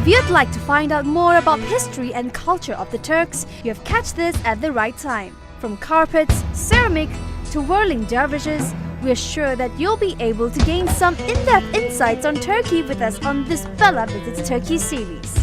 If you'd like to find out more about history and culture of the Turks, you have catch this at the right time. From carpets, ceramic to whirling dervishes, we're sure that you'll be able to gain some in-depth insights on Turkey with us on this Bella Visits Turkey series.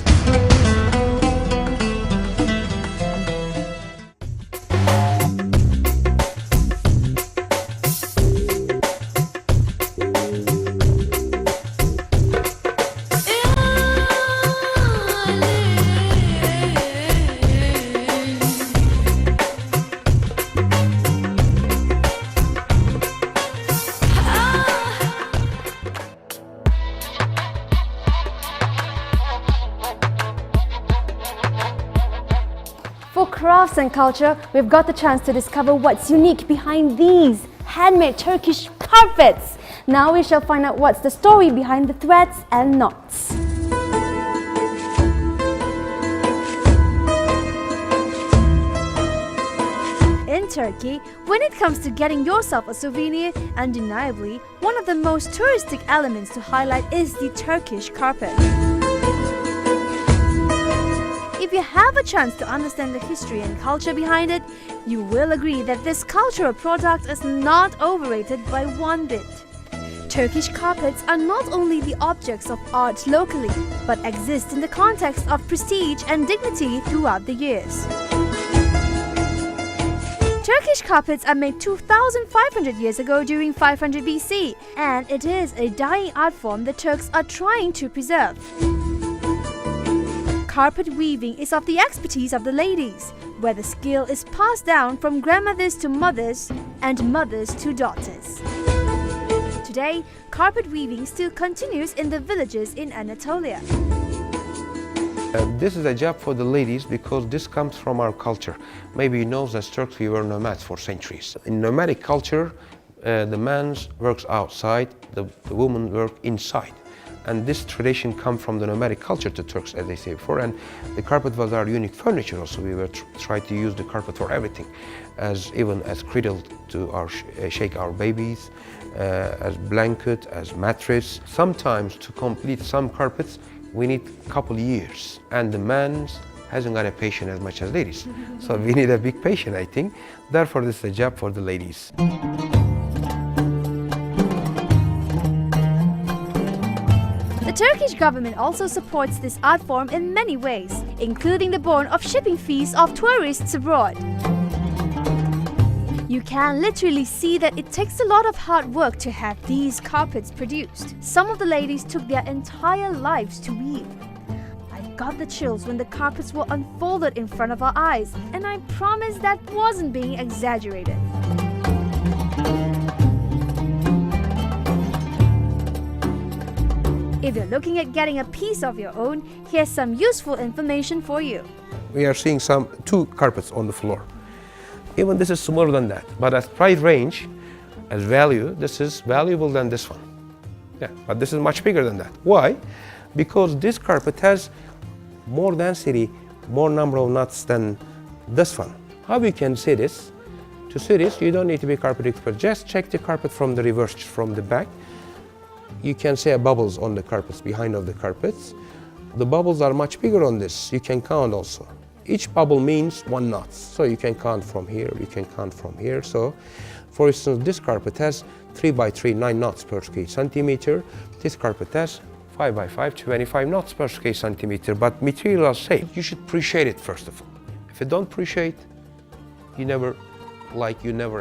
For crafts and culture, we've got the chance to discover what's unique behind these handmade Turkish carpets. Now we shall find out what's the story behind the threads and knots. In Turkey, when it comes to getting yourself a souvenir, undeniably, one of the most touristic elements to highlight is the Turkish carpet. If you have a chance to understand the history and culture behind it, you will agree that this cultural product is not overrated by one bit. Turkish carpets are not only the objects of art locally, but exist in the context of prestige and dignity throughout the years. Turkish carpets are made 2,500 years ago during 500 BC, and it is a dying art form the Turks are trying to preserve. Carpet weaving is of the expertise of the ladies, where the skill is passed down from grandmothers to mothers and mothers to daughters. Today, carpet weaving still continues in the villages in Anatolia. This is a job for the ladies because this comes from our culture. Maybe you know that Turks, we were nomads for centuries. In nomadic culture, the man works outside, the woman works inside. And this tradition comes from the nomadic culture to Turks, as I said before. And the carpet was our unique furniture also. We were trying to use the carpet for everything, even as cradle to shake our babies, as blanket, as mattress. Sometimes to complete some carpets, we need a couple years. And the man hasn't got a patient as much as ladies. So we need a big patient, I think. Therefore, this is a job for the ladies. The Turkish government also supports this art form in many ways, including the borne of shipping fees of tourists abroad. You can literally see that it takes a lot of hard work to have these carpets produced. Some of the ladies took their entire lives to weave. I got the chills when the carpets were unfolded in front of our eyes, and I promise that wasn't being exaggerated. If you're looking at getting a piece of your own, here's some useful information for you. We are seeing two carpets on the floor. Even this is smaller than that, but as price range, as value, this is valuable than this one. Yeah, but this is much bigger than that. Why? Because this carpet has more density, more number of knots than this one. How we can see this? To see this, you don't need to be a carpet expert. Just check the carpet from the reverse, from the back. You can see bubbles on the carpets, behind of the carpets. The bubbles are much bigger on this. You can count also. Each bubble means 1 knot. So you can count from here, you can count from here. So, for instance, this carpet has 3 by 3, 9 knots per square centimeter. This carpet has 5 by 5, 25 knots per square centimeter. But material are same. You should appreciate it first of all. If you don't appreciate, you never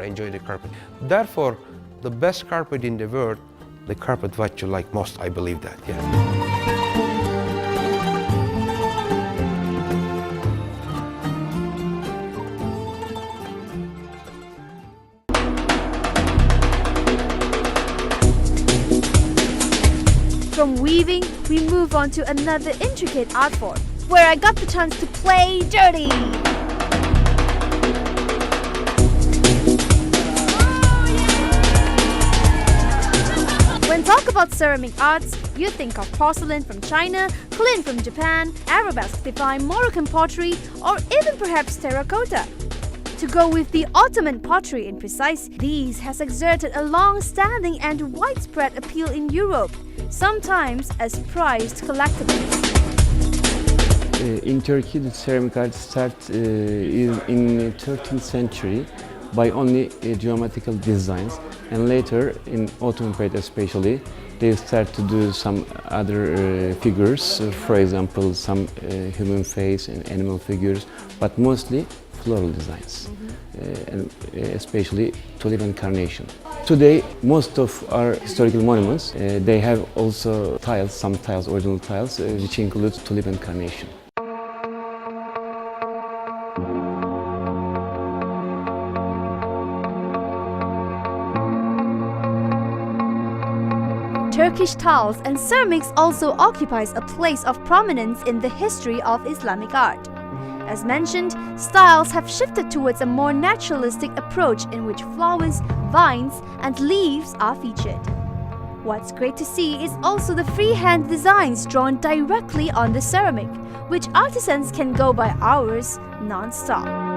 enjoy the carpet. Therefore, the best carpet in the world, the carpet what you like most, I believe that, yeah. From weaving, we move on to another intricate art form, where I got the chance to play dirty. When talk about ceramic arts, you think of porcelain from China, Lynn from Japan, arabesque-defying Moroccan pottery, or even perhaps terracotta. To go with the Ottoman pottery in precise, these has exerted a long-standing and widespread appeal in Europe, sometimes as prized collectibles. In Turkey, the ceramic art starts in 13th century by only geometrical designs, and later in Ottoman period especially, they start to do some other figures, for example, some human face and animal figures, but mostly floral designs, and especially tulip and carnation. Today, most of our historical monuments, they have also tiles, some tiles, original tiles, which include tulip and carnation. Turkish tiles and ceramics also occupies a place of prominence in the history of Islamic art. As mentioned, styles have shifted towards a more naturalistic approach in which flowers, vines, and leaves are featured. What's great to see is also the freehand designs drawn directly on the ceramic, which artisans can go by hours non-stop.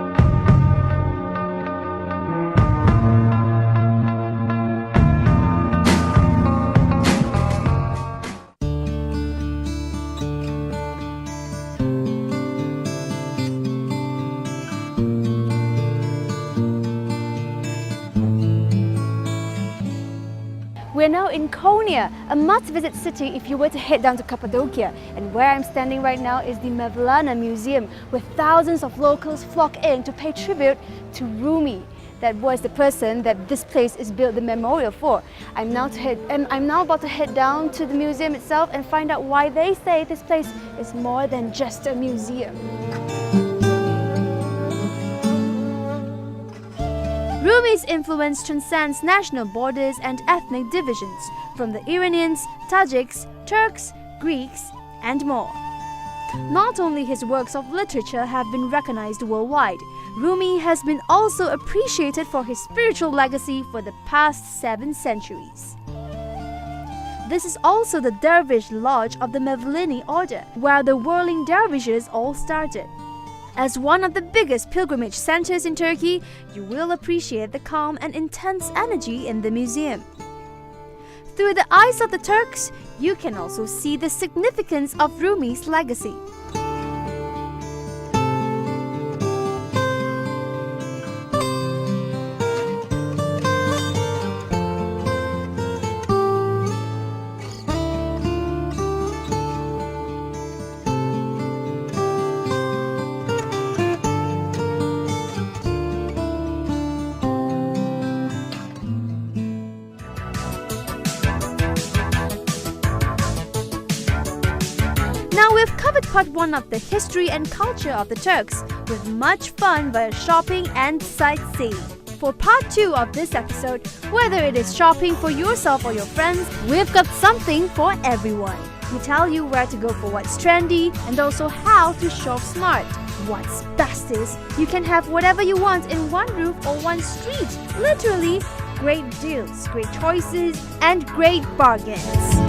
We're now in Konya, a must-visit city if you were to head down to Cappadocia. And where I'm standing right now is the Mevlana Museum, where thousands of locals flock in to pay tribute to Rumi. That was the person that this place is built the memorial for. I'm now about to head down to the museum itself and find out why they say this place is more than just a museum. Rumi's influence transcends national borders and ethnic divisions, from the Iranians, Tajiks, Turks, Greeks, and more. Not only his works of literature have been recognized worldwide, Rumi has been also appreciated for his spiritual legacy for the past 7 centuries. This is also the dervish lodge of the Mevlini order, where the whirling dervishes all started. As one of the biggest pilgrimage centers in Turkey, you will appreciate the calm and intense energy in the museum. Through the eyes of the Turks, you can also see the significance of Rumi's legacy. Now we've covered part 1 of the history and culture of the Turks, with much fun via shopping and sightseeing. For part 2 of this episode, whether it is shopping for yourself or your friends, we've got something for everyone. We tell you where to go for what's trendy and also how to shop smart. What's best is you can have whatever you want in one roof or one street. Literally, great deals, great choices, and great bargains.